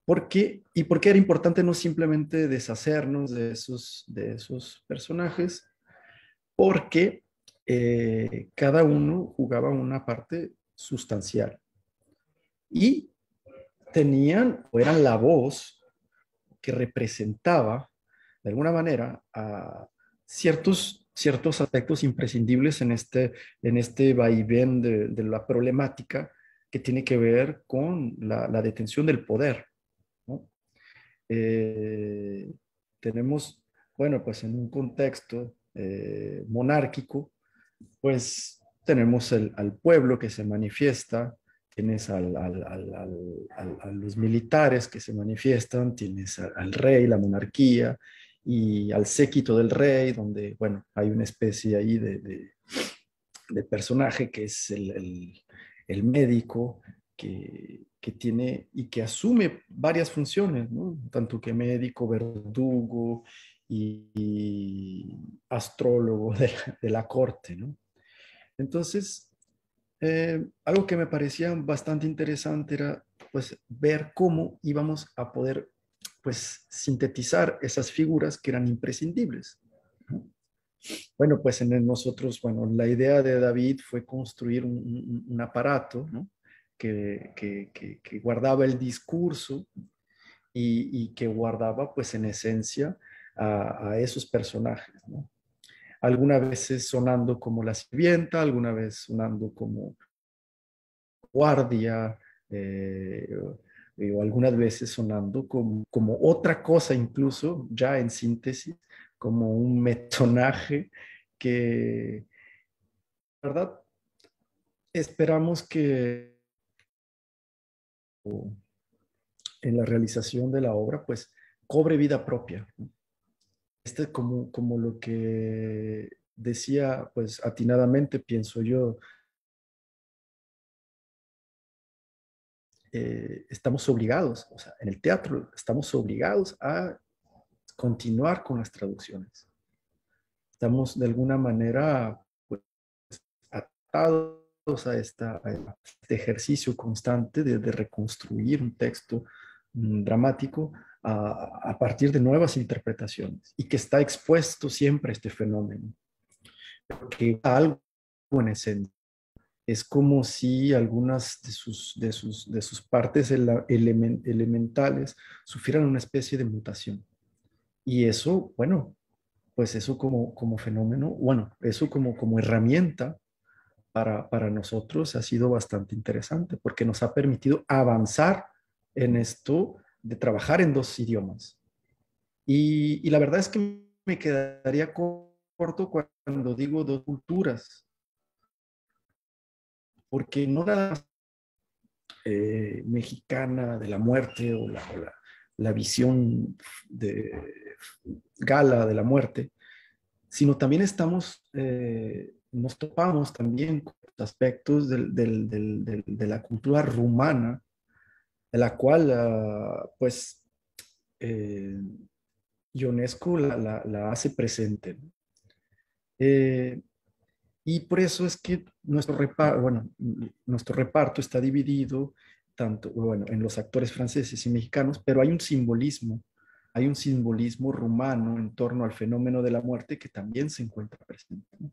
¿Por qué era importante no simplemente deshacernos de esos personajes? Porque cada uno jugaba una parte sustancial y tenían o eran la voz que representaba de alguna manera a ciertos aspectos imprescindibles en este vaivén de la problemática que tiene que ver con la detención del poder, ¿no? Eh, tenemos, bueno, pues en un contexto monárquico, pues tenemos al pueblo que se manifiesta, tienes a los militares que se manifiestan, tienes al rey, la monarquía, y al séquito del rey, donde, bueno, hay una especie ahí de personaje que es el médico que tiene y que asume varias funciones, ¿no? Tanto que médico, verdugo y astrólogo de la corte, ¿no? Entonces, algo que me parecía bastante interesante era pues ver cómo íbamos a poder pues sintetizar esas figuras que eran imprescindibles, ¿no? Bueno, pues en nosotros, bueno, la idea de David fue construir un aparato, ¿no? Que guardaba el discurso y que guardaba pues en esencia a esos personajes, ¿no? Algunas veces sonando como la sirvienta, alguna vez sonando como guardia, o algunas veces sonando como otra cosa, incluso ya en síntesis, como un metonaje que, ¿verdad? Esperamos que en la realización de la obra, pues, cobre vida propia. Este como lo que decía, pues, atinadamente, pienso yo, estamos obligados, o sea, en el teatro estamos obligados a continuar con las traducciones. Estamos de alguna manera pues, atados a este ejercicio constante de reconstruir un texto dramático a partir de nuevas interpretaciones y que está expuesto siempre a este fenómeno, que algo en esencia. Es como si algunas de sus partes elementales sufrieran una especie de mutación. Y eso, bueno, pues eso como fenómeno, bueno, eso como herramienta para nosotros ha sido bastante interesante porque nos ha permitido avanzar en esto de trabajar en dos idiomas. Y la verdad es que me quedaría corto cuando digo dos culturas, porque no nada más mexicana de la muerte o la visión de gala de la muerte, sino también nos topamos también con aspectos de la cultura rumana, de la cual, pues, eh, Ionesco la hace presente, ¿no? Y por eso es que nuestro reparto está dividido tanto, bueno, en los actores franceses y mexicanos, pero hay un simbolismo rumano en torno al fenómeno de la muerte que también se encuentra presente, ¿no?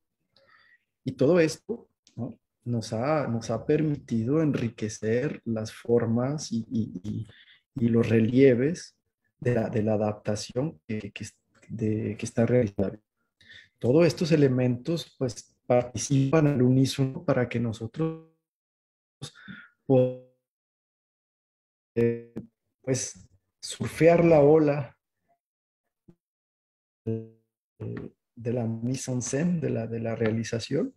Y todo esto, ¿no?, nos ha permitido enriquecer las formas y los relieves de la adaptación que está realizada. Todos estos elementos pues participan al unísono para que nosotros podamos pues surfear la ola de la mise en scène, de la realización.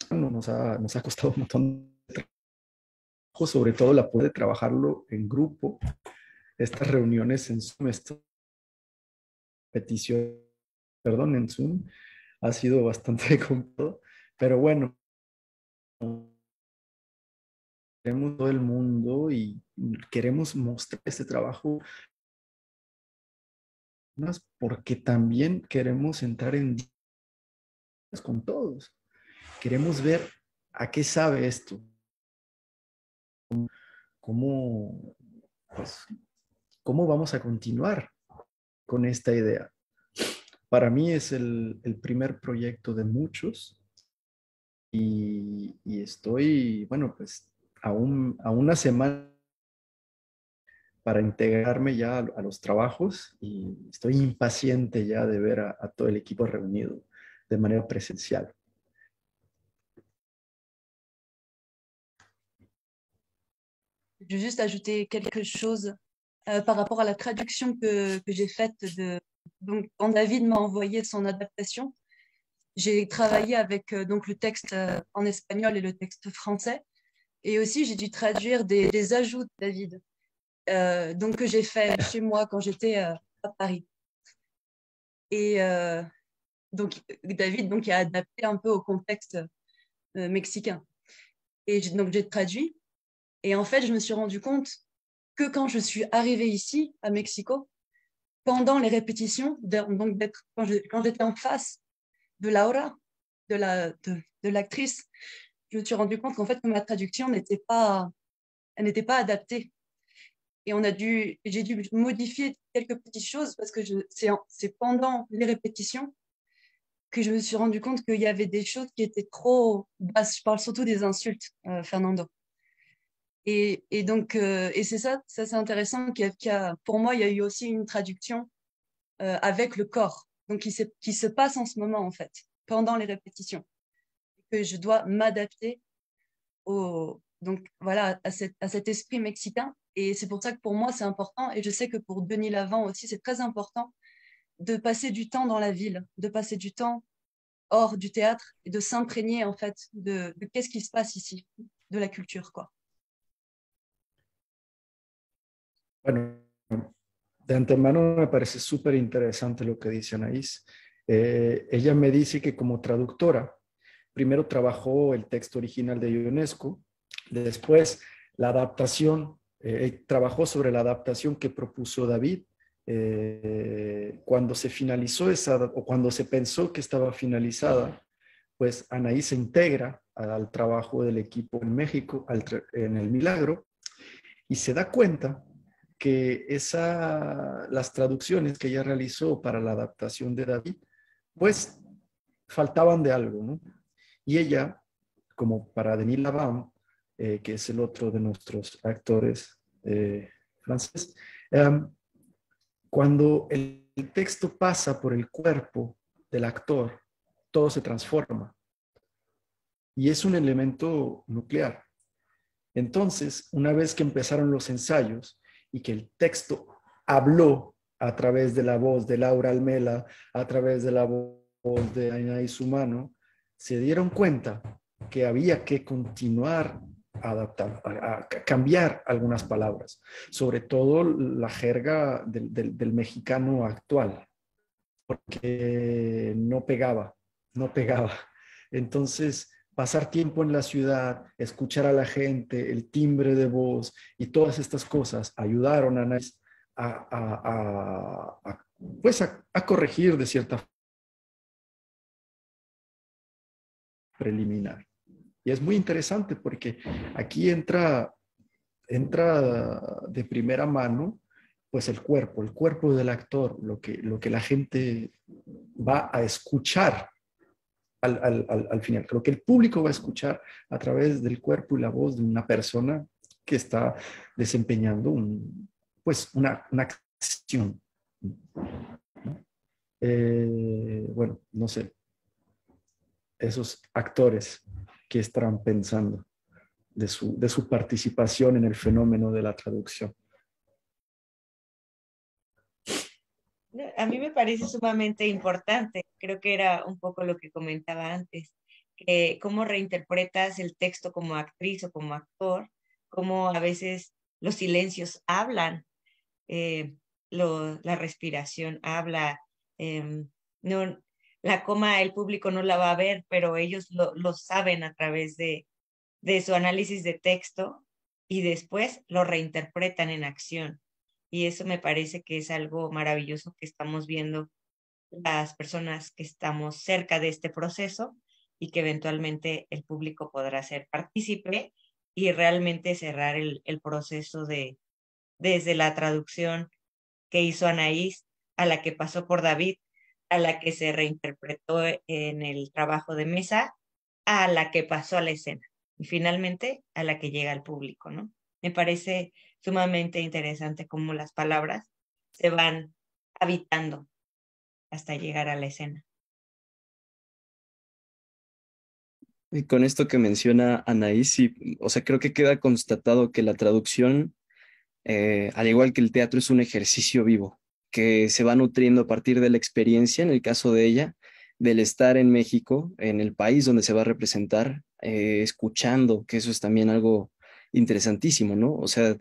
Bueno, nos ha costado un montón de trabajo, sobre todo la puede trabajarlo en grupo, estas reuniones en Zoom, esta petición, perdón, en Zoom, ha sido bastante complicado, pero bueno, queremos todo el mundo y queremos mostrar este trabajo más porque también queremos entrar en diálogo con todos. Queremos ver a qué sabe esto, cómo, pues, cómo vamos a continuar con esta idea. Para mí es el primer proyecto de muchos y estoy, bueno, pues a una semana para integrarme ya a los trabajos y estoy impaciente ya de ver a todo el equipo reunido de manera presencial. Je vais juste ajouter quelque chose par rapport à la traduction que j'ai faite donc, quand David m'a envoyé son adaptation. J'ai travaillé avec donc le texte en espagnol et le texte français. Et aussi, j'ai dû traduire des ajouts de David, donc que j'ai fait chez moi quand j'étais à Paris. Et donc, David donc, a adapté un peu au contexte mexicain. Et donc, j'ai traduit. Et en fait, je me suis rendu compte que quand je suis arrivée ici, à Mexico, pendant les répétitions, donc quand j'étais en face de Laura, de l'actrice, je me suis rendu compte qu'en fait, que ma traduction n'était pas adaptée. Et j'ai dû modifier quelques petites choses parce que c'est pendant les répétitions que je me suis rendu compte qu'il y avait des choses qui étaient trop basses. Je parle surtout des insultes, Fernando. Et donc, et c'est ça c'est intéressant. Pour moi, il y a eu aussi une traduction avec le corps, donc qui se passe en ce moment en fait, pendant les répétitions. Que je dois m'adapter donc voilà, à cet esprit mexicain. Et c'est pour ça que pour moi, c'est important. Et je sais que pour Denis Lavant aussi, c'est très important de passer du temps dans la ville, de passer du temps hors du théâtre et de s'imprégner en fait de qu'est-ce qui se passe ici, de la culture, quoi. Bueno, de antemano me parece súper interesante lo que dice Anaís. Ella me dice que como traductora, primero trabajó el texto original de Ionesco, después la adaptación, trabajó sobre la adaptación que propuso David. Cuando se finalizó o cuando se pensó que estaba finalizada, pues Anaís se integra al trabajo del equipo en México, en El Milagro, y se da cuenta que las traducciones que ella realizó para la adaptación de David, pues faltaban de algo, ¿no? Y ella, como para Denis Lavant, que es el otro de nuestros actores franceses, cuando el texto pasa por el cuerpo del actor, todo se transforma. Y es un elemento nuclear. Entonces, una vez que empezaron los ensayos y que el texto habló a través de la voz de Laura Almela, a través de la voz de Anaís Humano, se dieron cuenta que había que continuar adaptando, a cambiar algunas palabras, sobre todo la jerga del mexicano actual, porque no pegaba, no pegaba. Entonces, pasar tiempo en la ciudad, escuchar a la gente, el timbre de voz y todas estas cosas ayudaron a Anaís pues a corregir de cierta forma preliminar. Y es muy interesante porque aquí entra de primera mano pues el cuerpo del actor, lo que la gente va a escuchar al final, lo que el público va a escuchar a través del cuerpo y la voz de una persona que está desempeñando una acción. Bueno, no sé, esos actores que estarán pensando de su participación en el fenómeno de la traducción. A mí me parece sumamente importante, creo que era un poco lo que comentaba antes, que cómo reinterpretas el texto como actriz o como actor, cómo a veces los silencios hablan, eh, la respiración habla, no, la coma el público no la va a ver, pero ellos lo saben a través de su análisis de texto y después lo reinterpretan en acción. Y eso me parece que es algo maravilloso que estamos viendo las personas que estamos cerca de este proceso y que eventualmente el público podrá ser partícipe y realmente cerrar el proceso desde la traducción que hizo Anaís, a la que pasó por David, a la que se reinterpretó en el trabajo de mesa, a la que pasó a la escena y finalmente a la que llega al público, ¿no? Me parece sumamente interesante cómo las palabras se van habitando hasta llegar a la escena. Y con esto que menciona Anaís, sí, o sea, creo que queda constatado que la traducción, al igual que el teatro, es un ejercicio vivo, que se va nutriendo a partir de la experiencia, en el caso de ella, del estar en México, en el país donde se va a representar, escuchando, que eso es también algo interesantísimo, ¿no? O sea,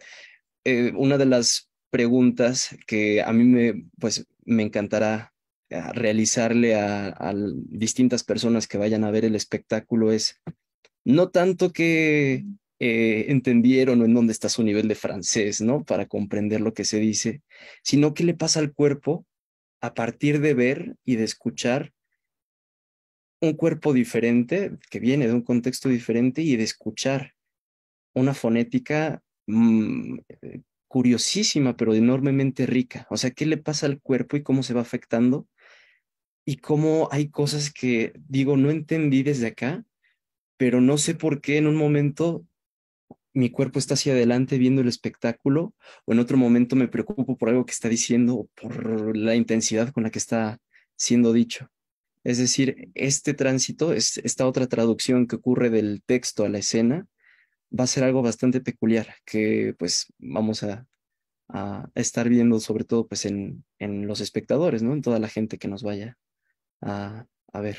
una de las preguntas que a mí pues, me encantará realizarle a distintas personas que vayan a ver el espectáculo es no tanto que entendieron o en dónde está su nivel de francés, ¿no? Para comprender lo que se dice, sino qué le pasa al cuerpo a partir de ver y de escuchar un cuerpo diferente, que viene de un contexto diferente y de escuchar una fonética curiosísima, pero enormemente rica. O sea, ¿qué le pasa al cuerpo y cómo se va afectando? Y cómo hay cosas que, digo, no entendí desde acá, pero no sé por qué en un momento mi cuerpo está hacia adelante viendo el espectáculo, o en otro momento me preocupo por algo que está diciendo o por la intensidad con la que está siendo dicho. Es decir, este tránsito, esta otra traducción que ocurre del texto a la escena, va a ser algo bastante peculiar que pues vamos a estar viendo sobre todo pues en los espectadores, ¿no? En toda la gente que nos vaya a ver.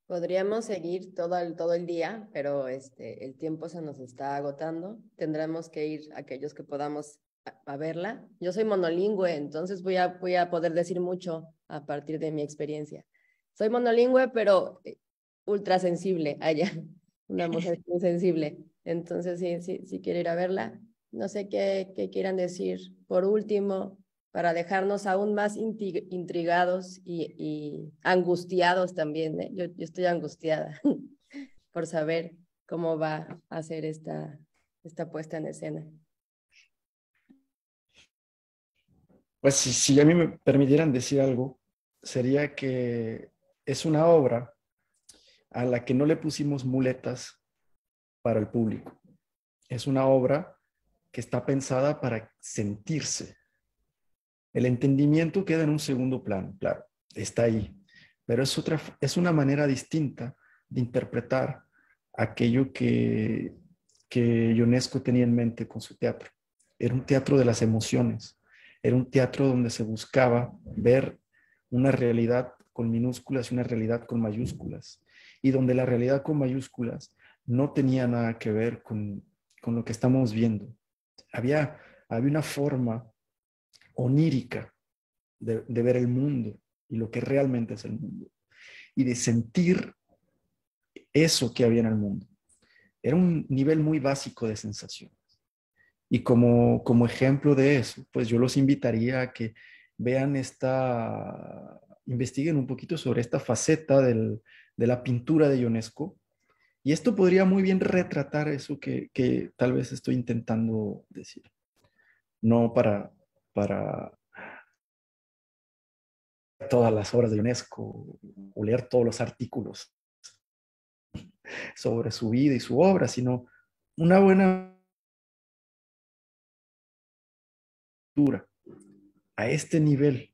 Podríamos seguir todo el día, pero el tiempo se nos está agotando. Tendremos que ir aquellos que podamos a verla. Yo soy monolingüe, entonces voy a poder decir mucho a partir de mi experiencia. Soy monolingüe, pero ultra sensible, allá, una mujer muy sensible. Entonces, sí quiero ir a verla. No sé qué quieran decir. Por último, para dejarnos aún más intrigados y angustiados también, ¿eh? Yo estoy angustiada por saber cómo va a ser esta puesta en escena. Pues si a mí me permitieran decir algo, sería que es una obra a la que no le pusimos muletas para el público. Es una obra que está pensada para sentirse. El entendimiento queda en un segundo plano, claro, está ahí, pero es una manera distinta de interpretar aquello que Ionesco tenía en mente con su teatro. Era un teatro de las emociones, era un teatro donde se buscaba ver una realidad con minúsculas y una realidad con mayúsculas, y donde la realidad con mayúsculas no tenía nada que ver con lo que estamos viendo. Había una forma onírica de ver el mundo y lo que realmente es el mundo, y de sentir eso que había en el mundo. Era un nivel muy básico de sensación. Y como ejemplo de eso, pues yo los invitaría a que vean investiguen un poquito sobre esta faceta de la pintura de Ionesco. Y esto podría muy bien retratar eso que tal vez estoy intentando decir. No para todas las obras de Ionesco o leer todos los artículos sobre su vida y su obra, sino una buena lectura a este nivel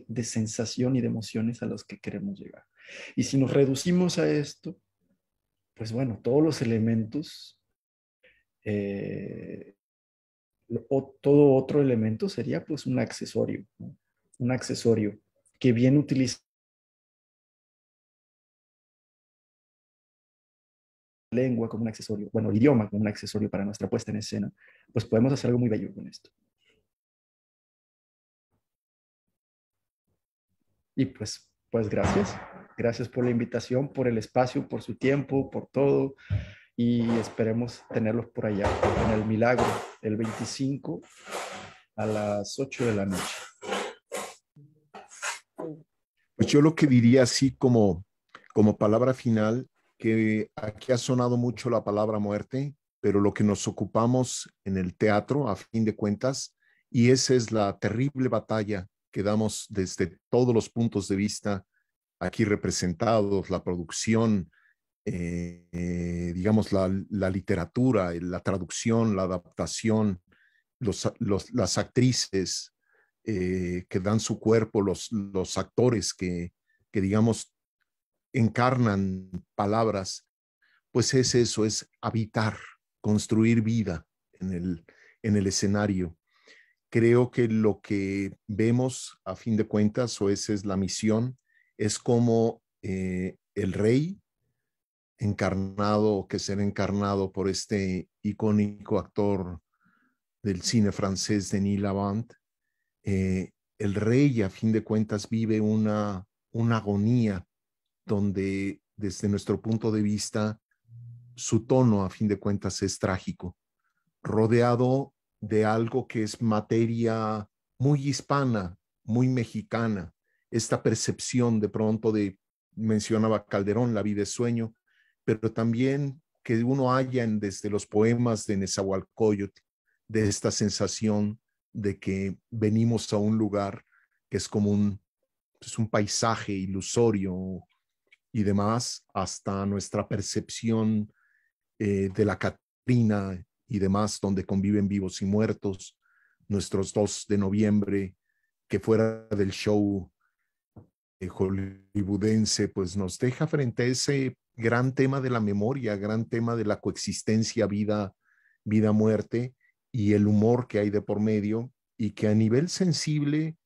de sensación y de emociones a los que queremos llegar. Y si nos reducimos a esto, pues bueno, todos los elementos o todo otro elemento sería pues un accesorio, ¿no? Un accesorio que bien utiliza la lengua como un accesorio, bueno, el idioma como un accesorio para nuestra puesta en escena, pues podemos hacer algo muy bello con esto. Y pues gracias. Gracias por la invitación, por el espacio, por su tiempo, por todo. Y esperemos tenerlos por allá en el Milagro, el 25 a las 8 de la noche. Pues yo lo que diría así como palabra final, que aquí ha sonado mucho la palabra muerte, pero lo que nos ocupamos en el teatro, a fin de cuentas, y esa es la terrible batalla que damos desde todos los puntos de vista aquí representados, la producción, digamos, la literatura, la traducción, la adaptación, las actrices que dan su cuerpo, los actores que, digamos, encarnan palabras, pues es eso, es habitar, construir vida en el escenario. Creo que lo que vemos, a fin de cuentas, o esa es la misión, es como el rey encarnado, que será encarnado por este icónico actor del cine francés, Denis Lavant, el rey, a fin de cuentas, vive una agonía donde, desde nuestro punto de vista, su tono, a fin de cuentas, es trágico, rodeado de algo que es materia muy hispana, muy mexicana, esta percepción de pronto mencionaba Calderón, la vida es sueño, pero también que uno haya desde los poemas de Nezahualcóyotl, de esta sensación de que venimos a un lugar que es como un paisaje ilusorio y demás, hasta nuestra percepción de la Catrina y demás, donde conviven vivos y muertos, nuestros 2 de noviembre, que fuera del show hollywoodense, pues nos deja frente a ese gran tema de la memoria, gran tema de la coexistencia vida-muerte y el humor que hay de por medio, y que a nivel sensible,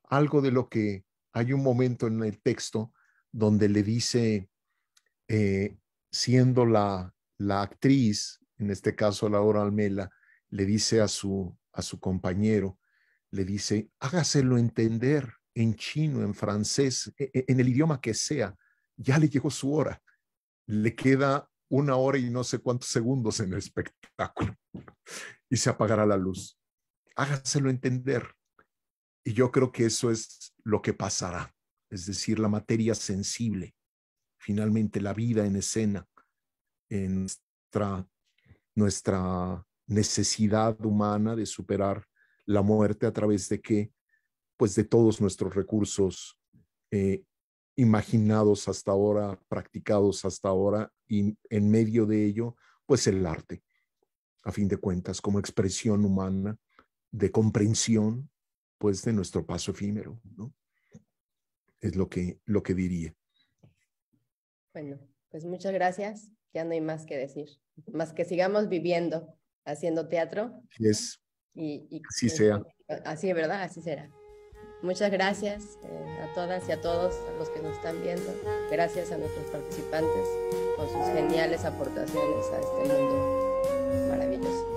algo de lo que hay un momento en el texto donde le dice, siendo la actriz, en este caso Laura Almela, le dice a su compañero, le dice, hágaselo entender en chino, en francés, en el idioma que sea, ya le llegó su hora, le queda 1 hora y no sé cuántos segundos en el espectáculo y se apagará la luz. Hágaselo entender. Y yo creo que eso es lo que pasará, es decir, la materia sensible, finalmente la vida en escena, en nuestra necesidad humana de superar la muerte a través de qué, pues de todos nuestros recursos imaginados hasta ahora, practicados hasta ahora, y en medio de ello, pues el arte, a fin de cuentas, como expresión humana de comprensión pues de nuestro paso efímero, ¿no? Es lo que diría. Bueno, pues muchas gracias. Ya no hay más que decir, más que sigamos viviendo, haciendo teatro. Así sea. Así, ¿verdad? Así será. Muchas gracias a todas y a todos a los que nos están viendo. Gracias a nuestros participantes por sus geniales aportaciones a este mundo maravilloso.